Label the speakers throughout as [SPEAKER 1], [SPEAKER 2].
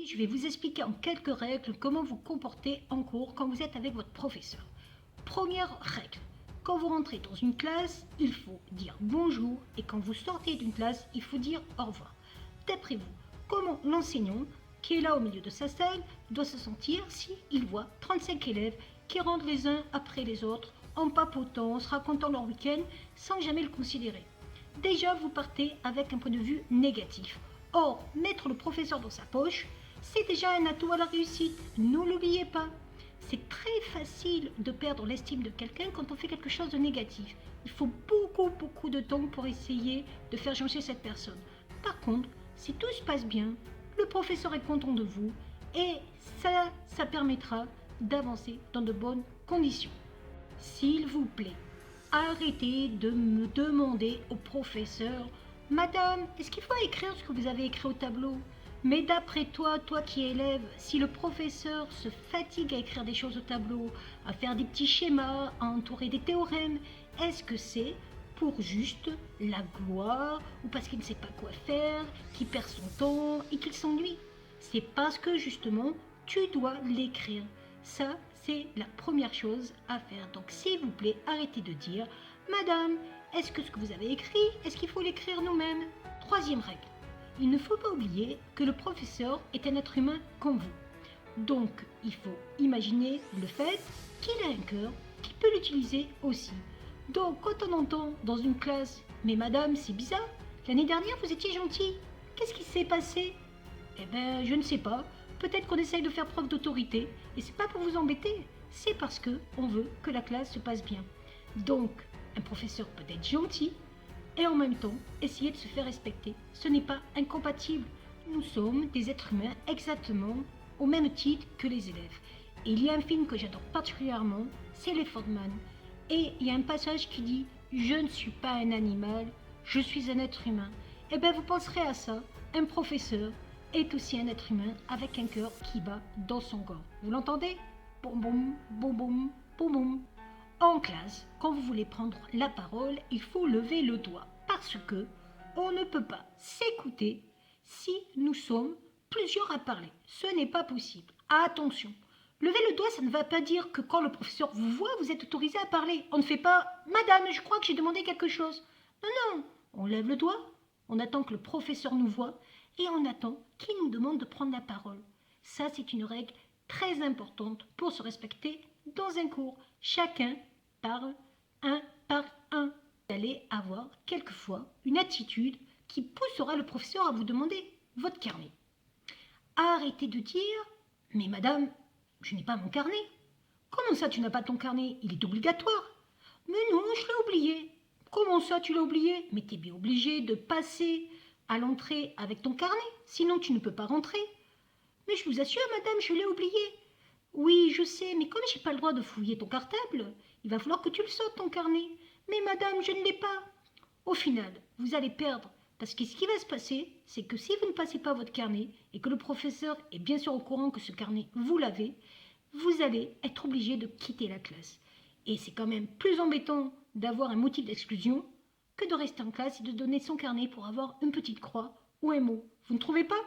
[SPEAKER 1] je vais vous expliquer en quelques règles comment vous comporter en cours quand vous êtes avec votre professeur. Première règle, quand vous rentrez dans une classe, il faut dire bonjour et quand vous sortez d'une classe, il faut dire au revoir. D'après vous, comment l'enseignant qui est là au milieu de sa salle doit se sentir s'il voit 35 élèves qui rentrent les uns après les autres en papotant, en se racontant leur week-end sans jamais le considérer? Déjà, vous partez avec un point de vue négatif. Or, mettre le professeur dans sa poche, c'est déjà un atout à la réussite. Ne l'oubliez pas. C'est très facile de perdre l'estime de quelqu'un quand on fait quelque chose de négatif. Il faut beaucoup de temps pour essayer de faire changer cette personne. Par contre, si tout se passe bien, le professeur est content de vous et ça permettra d'avancer dans de bonnes conditions. S'il vous plaît, arrêtez de me demander au professeur « Madame, est-ce qu'il faut écrire ce que vous avez écrit au tableau ?» Mais d'après toi, toi qui es élève, si le professeur se fatigue à écrire des choses au tableau, à faire des petits schémas, à entourer des théorèmes, est-ce que c'est pour juste la gloire ou parce qu'il ne sait pas quoi faire, qu'il perd son temps et qu'il s'ennuie? C'est parce que justement, tu dois l'écrire. Ça, c'est la première chose à faire. Donc s'il vous plaît, arrêtez de dire « Madame, est-ce que ce que vous avez écrit, est-ce qu'il faut l'écrire nous-mêmes ?» Troisième règle, il ne faut pas oublier que le professeur est un être humain comme vous. Donc il faut imaginer le fait qu'il a un cœur, qu'il peut l'utiliser aussi. Donc quand on entend dans une classe « Mais madame, c'est bizarre, l'année dernière vous étiez gentille, qu'est-ce qui s'est passé ?» Eh ben, je ne sais pas. Peut-être qu'on essaye de faire preuve d'autorité, et c'est pas pour vous embêter, c'est parce que on veut que la classe se passe bien. Donc, un professeur peut être gentil, et en même temps, essayer de se faire respecter. Ce n'est pas incompatible. Nous sommes des êtres humains exactement au même titre que les élèves. Et il y a un film que j'adore particulièrement, c'est Les Fordman. Et il y a un passage qui dit « Je ne suis pas un animal, je suis un être humain ». Eh bien, vous penserez à ça, un professeur est aussi un être humain avec un cœur qui bat dans son corps. Vous l'entendez? Boum boum, boum boum, boum boum. En classe, quand vous voulez prendre la parole, il faut lever le doigt parce que on ne peut pas s'écouter si nous sommes plusieurs à parler. Ce n'est pas possible. Attention, lever le doigt, ça ne va pas dire que quand le professeur vous voit, vous êtes autorisé à parler. On ne fait pas « Madame, je crois que j'ai demandé quelque chose ». Non, on lève le doigt, on attend que le professeur nous voie et on attend qu'il nous demande de prendre la parole. Ça, c'est une règle très importante pour se respecter dans un cours. Chacun parle un par un. Vous allez avoir quelquefois une attitude qui poussera le professeur à vous demander votre carnet. Arrêtez de dire « Mais madame, je n'ai pas mon carnet. » Comment ça tu n'as pas ton carnet? Il est obligatoire. Mais non, je l'ai oublié. Comment ça tu l'as oublié? Mais tu es bien obligé de passer à l'entrée avec ton carnet, sinon tu ne peux pas rentrer. Mais je vous assure, madame, je l'ai oublié. Oui, je sais, mais comme j'ai pas le droit de fouiller ton cartable, il va falloir que tu le sortes, ton carnet. Mais madame, je ne l'ai pas. Au final, vous allez perdre, parce que ce qui va se passer, c'est que si vous ne passez pas votre carnet, et que le professeur est bien sûr au courant que ce carnet, vous l'avez, vous allez être obligé de quitter la classe. Et c'est quand même plus embêtant d'avoir un motif d'exclusion que de rester en classe et de donner son carnet pour avoir une petite croix ou un mot. Vous ne trouvez pas?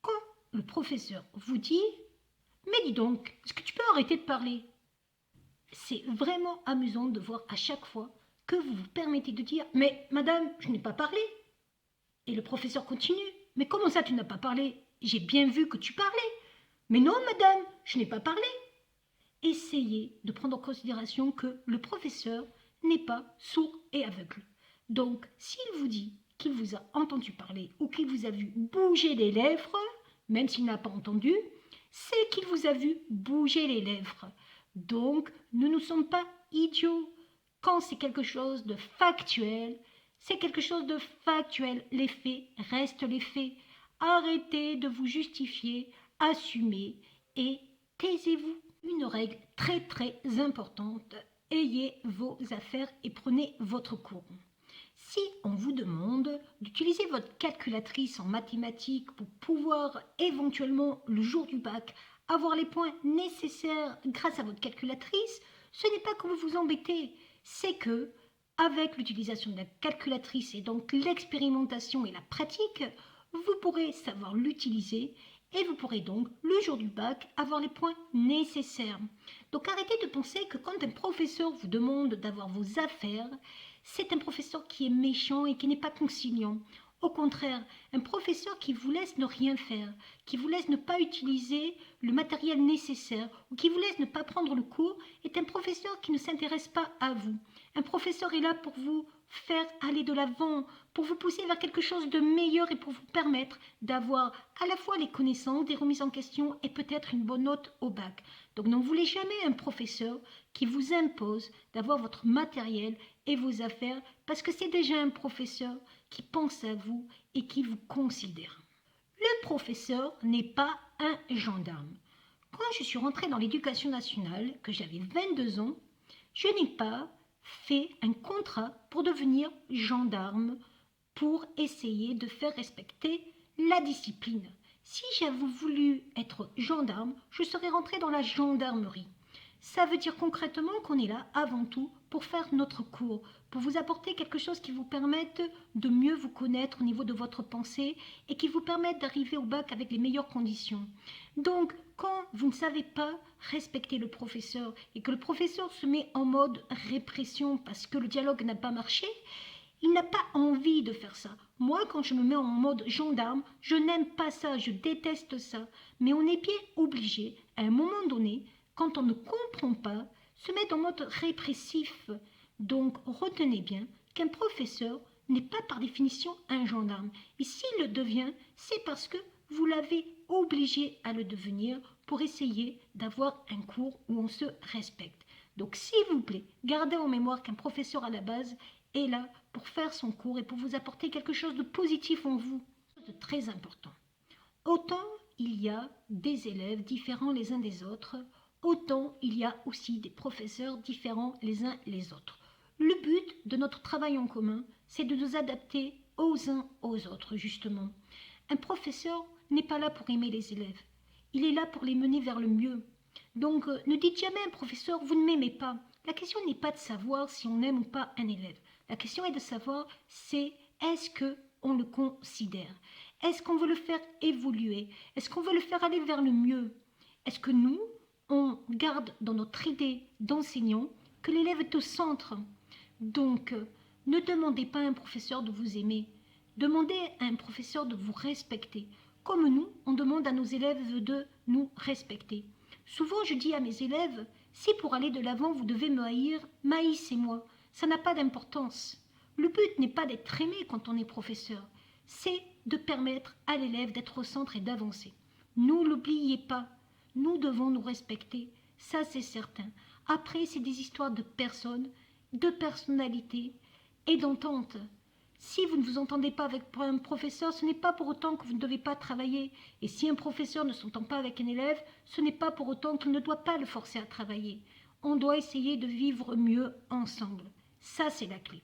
[SPEAKER 1] Quand le professeur vous dit « Mais dis donc, est-ce que tu peux arrêter de parler ?» C'est vraiment amusant de voir à chaque fois que vous vous permettez de dire « Mais madame, je n'ai pas parlé !» Et le professeur continue « Mais comment ça tu n'as pas parlé? J'ai bien vu que tu parlais !»« Mais non madame, je n'ai pas parlé !» Essayez de prendre en considération que le professeur n'est pas sourd et aveugle. Donc, s'il vous dit qu'il vous a entendu parler ou qu'il vous a vu bouger les lèvres, même s'il n'a pas entendu, c'est qu'il vous a vu bouger les lèvres. Donc, nous ne sommes pas idiots. Quand c'est quelque chose de factuel, c'est quelque chose de factuel. Les faits restent les faits. Arrêtez de vous justifier, assumez et taisez-vous. Une règle très importante, ayez vos affaires et prenez votre cours. Si on vous demande d'utiliser votre calculatrice en mathématiques pour pouvoir éventuellement, le jour du bac, avoir les points nécessaires grâce à votre calculatrice, ce n'est pas que vous vous embêtez, c'est que, avec l'utilisation de la calculatrice et donc l'expérimentation et la pratique, vous pourrez savoir l'utiliser et vous pourrez donc, le jour du bac, avoir les points nécessaires. Donc arrêtez de penser que quand un professeur vous demande d'avoir vos affaires, c'est un professeur qui est méchant et qui n'est pas conciliant. Au contraire, un professeur qui vous laisse ne rien faire, qui vous laisse ne pas utiliser le matériel nécessaire ou qui vous laisse ne pas prendre le cours est un professeur qui ne s'intéresse pas à vous. Un professeur est là pour vous faire aller de l'avant, pour vous pousser vers quelque chose de meilleur et pour vous permettre d'avoir à la fois les connaissances, des remises en question et peut-être une bonne note au bac. Donc n'en voulez jamais un professeur qui vous impose d'avoir votre matériel et vos affaires parce que c'est déjà un professeur qui pense à vous et qui vous considère. Le professeur n'est pas un gendarme. Quand je suis rentrée dans l'éducation nationale, que j'avais 22 ans, je n'ai pas fait un contrat pour devenir gendarme, pour essayer de faire respecter la discipline. Si j'avais voulu être gendarme, je serais rentrée dans la gendarmerie. Ça veut dire concrètement qu'on est là avant tout pour faire notre cours, pour vous apporter quelque chose qui vous permette de mieux vous connaître au niveau de votre pensée et qui vous permette d'arriver au bac avec les meilleures conditions. Donc, quand vous ne savez pas respecter le professeur et que le professeur se met en mode répression parce que le dialogue n'a pas marché, il n'a pas envie de faire ça. Moi, quand je me mets en mode gendarme, je n'aime pas ça, je déteste ça. Mais on est bien obligé, à un moment donné, quand on ne comprend pas, se mettre en mode répressif. Donc, retenez bien qu'un professeur n'est pas par définition un gendarme. Et s'il le devient, c'est parce que vous l'avez obligé à le devenir pour essayer d'avoir un cours où on se respecte. Donc, s'il vous plaît, gardez en mémoire qu'un professeur à la base est là pour faire son cours et pour vous apporter quelque chose de positif en vous, de très important. Autant il y a des élèves différents les uns des autres, autant il y a aussi des professeurs différents les uns les autres. Le but de notre travail en commun, c'est de nous adapter aux uns aux autres, justement. Un professeur n'est pas là pour aimer les élèves, il est là pour les mener vers le mieux. Donc, ne dites jamais à un professeur, vous ne m'aimez pas. La question n'est pas de savoir si on aime ou pas un élève. La question est de savoir, c'est est-ce qu'on le considère? Est-ce qu'on veut le faire évoluer? Est-ce qu'on veut le faire aller vers le mieux? Est-ce que nous, on garde dans notre idée d'enseignant que l'élève est au centre? Donc, ne demandez pas à un professeur de vous aimer. Demandez à un professeur de vous respecter. Comme nous, on demande à nos élèves de nous respecter. Souvent, je dis à mes élèves, si pour aller de l'avant, vous devez me haïr, haïssez-moi. Ça n'a pas d'importance. Le but n'est pas d'être aimé quand on est professeur, c'est de permettre à l'élève d'être au centre et d'avancer. Ne l'oubliez pas, nous devons nous respecter, ça c'est certain. Après, c'est des histoires de personnes, de personnalités et d'entente. Si vous ne vous entendez pas avec un professeur, ce n'est pas pour autant que vous ne devez pas travailler. Et si un professeur ne s'entend pas avec un élève, ce n'est pas pour autant qu'il ne doit pas le forcer à travailler. On doit essayer de vivre mieux ensemble. Ça, c'est la clé.